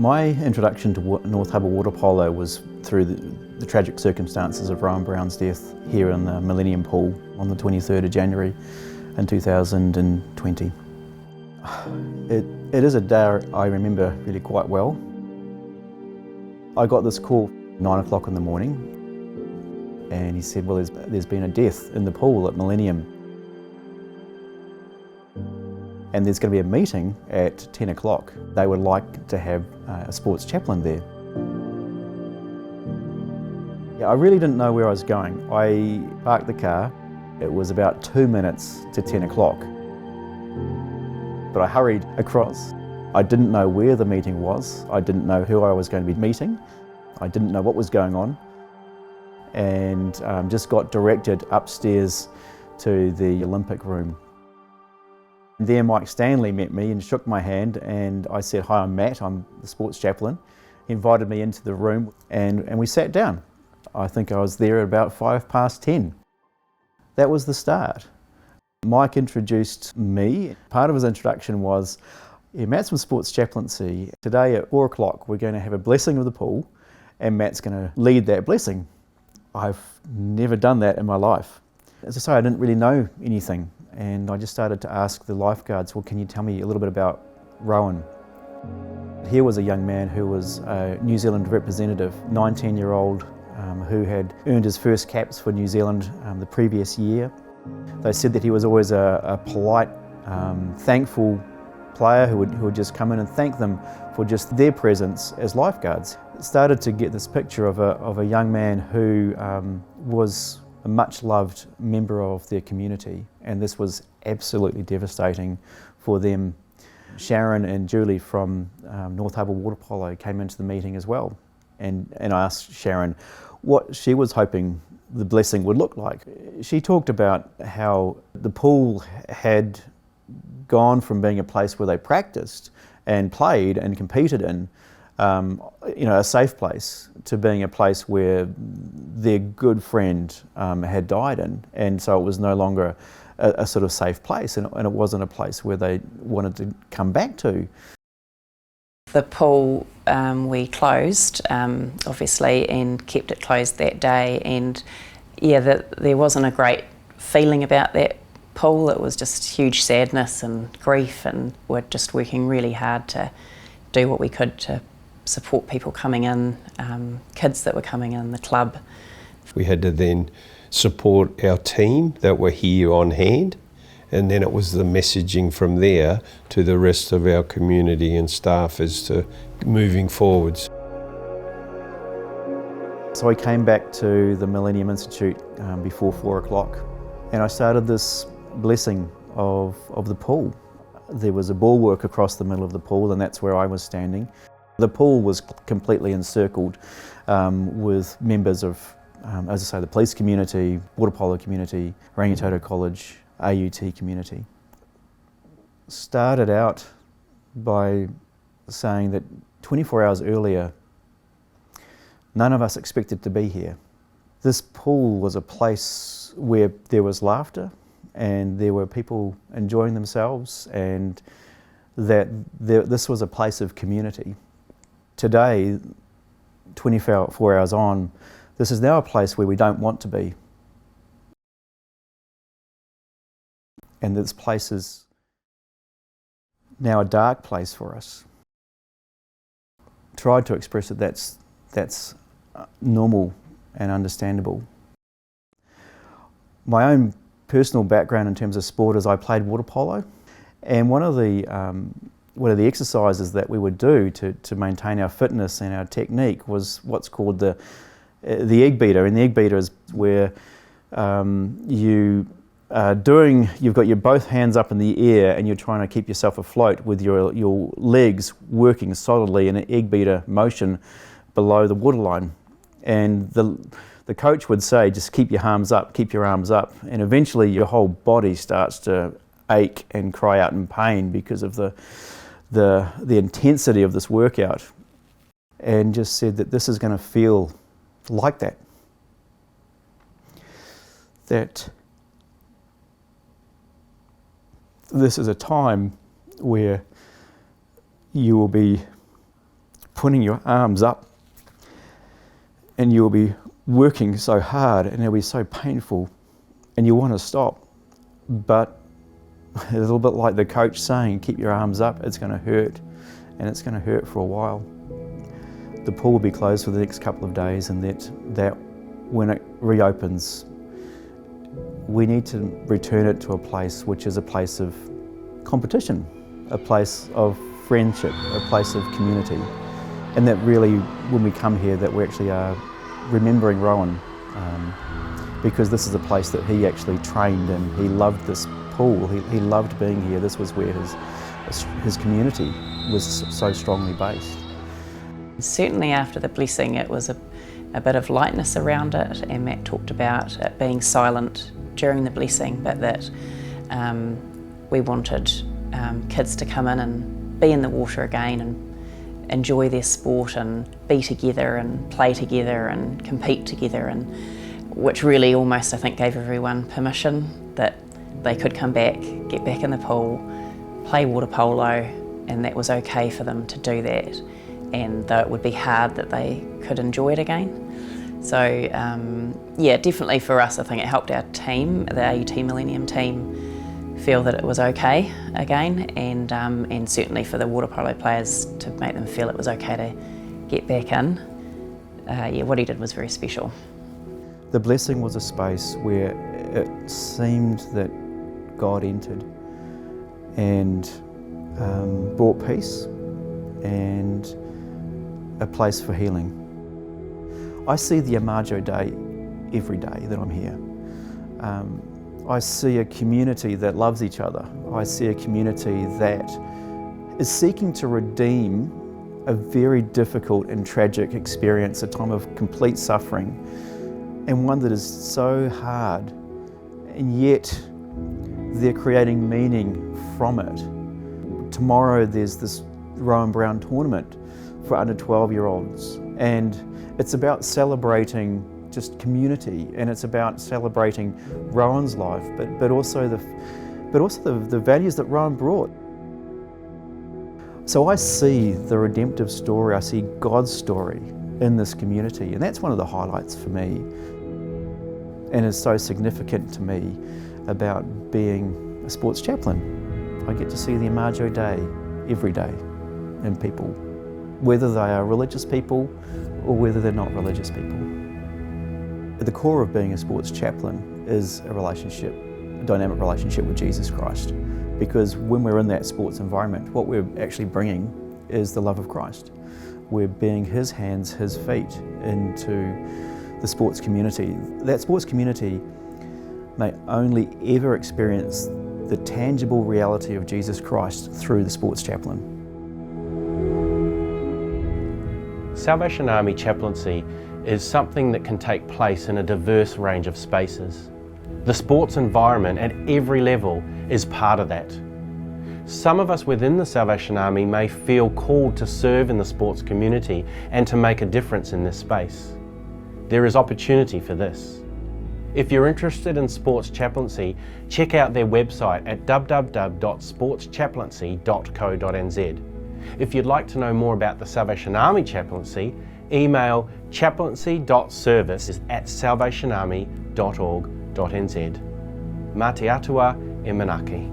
My introduction to North Harbour water polo was through the tragic circumstances of Rowan Brown's death here in the Millennium Pool on the 23rd of January in 2020. It is a day I remember really quite well. I got this call 9 o'clock in the morning, and he said, well, there's been a death in the pool at Millennium, and there's going to be a meeting at 10 o'clock. They would like to have a sports chaplain there. Yeah, I really didn't know where I was going. I parked the car. It was about 2 minutes to 10 o'clock. But I hurried across. I didn't know where the meeting was. I didn't know who I was going to be meeting. I didn't know what was going on. And just got directed upstairs to the Olympic room. There Mike Stanley met me and shook my hand, and I said, hi, I'm Matt, I'm the sports chaplain. He invited me into the room and we sat down. I think I was there at about 10:05. That was the start. Mike introduced me. Part of his introduction was, yeah, Matt's from Sports Chaplaincy. Today at 4 o'clock we're going to have a blessing of the pool, and Matt's going to lead that blessing. I've never done that in my life. As I say, I didn't really know anything, and I just started to ask the lifeguards, well, can you tell me a little bit about Rowan? Here was a young man who was a New Zealand representative, 19-year-old, who had earned his first caps for New Zealand the previous year. They said that he was always a polite, thankful player who would just come in and thank them for just their presence as lifeguards. Started to get this picture of a young man who was a much loved member of their community, and this was absolutely devastating for them. Sharon and Julie from North Harbour Water Polo came into the meeting as well, and I asked Sharon what she was hoping the blessing would look like. She talked about how the pool had gone from being a place where they practiced and played and competed in, a safe place, to being a place where their good friend had died in, and so it was no longer a sort of safe place, and it wasn't a place where they wanted to come back to. The pool we closed, obviously, and kept it closed that day, and yeah, there wasn't a great feeling about that pool. It was just huge sadness and grief, and we're just working really hard to do what we could to support people coming in, kids that were coming in, the club. We had to then support our team that were here on hand, and then it was the messaging from there to the rest of our community and staff as to moving forwards. So I came back to the Millennium Institute before 4 o'clock, and I started this blessing of the pool. There was a bulwark across the middle of the pool, and that's where I was standing. The pool was completely encircled with members of, as I say, the police community, water polo community, Rangitoto College, AUT community. Started out by saying that 24 hours earlier, none of us expected to be here. This pool was a place where there was laughter, and there were people enjoying themselves, and that this was a place of community. Today, 24 hours on, this is now a place where we don't want to be. And this place is now a dark place for us. Tried to express that that's normal and understandable. My own personal background in terms of sport is I played water polo, and one of the exercises that we would do to maintain our fitness and our technique was what's called the egg beater. And the egg beater is where you've got your both hands up in the air, and you're trying to keep yourself afloat with your legs working solidly in an egg beater motion below the waterline. And the coach would say, just keep your arms up, keep your arms up, and eventually your whole body starts to ache and cry out in pain because of the intensity of this workout. And just said that this is going to feel like that. That this is a time where you will be putting your arms up, and you'll be working so hard and it'll be so painful and you want to stop, but a little bit like the coach saying, keep your arms up, it's going to hurt, and it's going to hurt for a while. The pool will be closed for the next couple of days, and that when it reopens, we need to return it to a place which is a place of competition, a place of friendship, a place of community. And that really, when we come here, that we actually are remembering Rowan, because this is a place that he actually trained in. He loved this pool, he loved being here. This was where his community was so strongly based. Certainly after the blessing, it was a bit of lightness around it, and Matt talked about it being silent during the blessing, but that we wanted kids to come in and be in the water again and enjoy their sport and be together and play together and compete together, and which really almost, I think, gave everyone permission that they could come back, get back in the pool, play water polo, and that was okay for them to do that. And though it would be hard, that they could enjoy it again. So yeah, definitely for us, I think it helped our team, the AUT Millennium team, feel that it was okay again, and certainly for the water polo players to make them feel it was okay to get back in. Yeah, what he did was very special. The blessing was a space where it seemed that God entered and brought peace and a place for healing. I see the Imago Day every day that I'm here. I see a community that loves each other. I see a community that is seeking to redeem a very difficult and tragic experience, a time of complete suffering, and one that is so hard, and yet they're creating meaning from it. Tomorrow there's this Rowan Brown tournament for under 12-year-olds, and it's about celebrating just community, and it's about celebrating Rowan's life, but also the values that Rowan brought. So I see the redemptive story, I see God's story in this community, and that's one of the highlights for me, and is so significant to me about being a sports chaplain. I get to see the Imago Day every day in people, whether they are religious people or whether they're not religious people. At the core of being a sports chaplain is a relationship, a dynamic relationship with Jesus Christ, because when we're in that sports environment, what we're actually bringing is the love of Christ. We're being His hands, His feet into the sports community. That sports community may only ever experience the tangible reality of Jesus Christ through the sports chaplain. Salvation Army chaplaincy is something that can take place in a diverse range of spaces. The sports environment at every level is part of that. Some of us within the Salvation Army may feel called to serve in the sports community and to make a difference in this space. There is opportunity for this. If you're interested in sports chaplaincy, check out their website at www.sportschaplaincy.co.nz. If you'd like to know more about the Salvation Army chaplaincy, email chaplaincy.service@salvationarmy.org.nz. Mā te atua e manaki.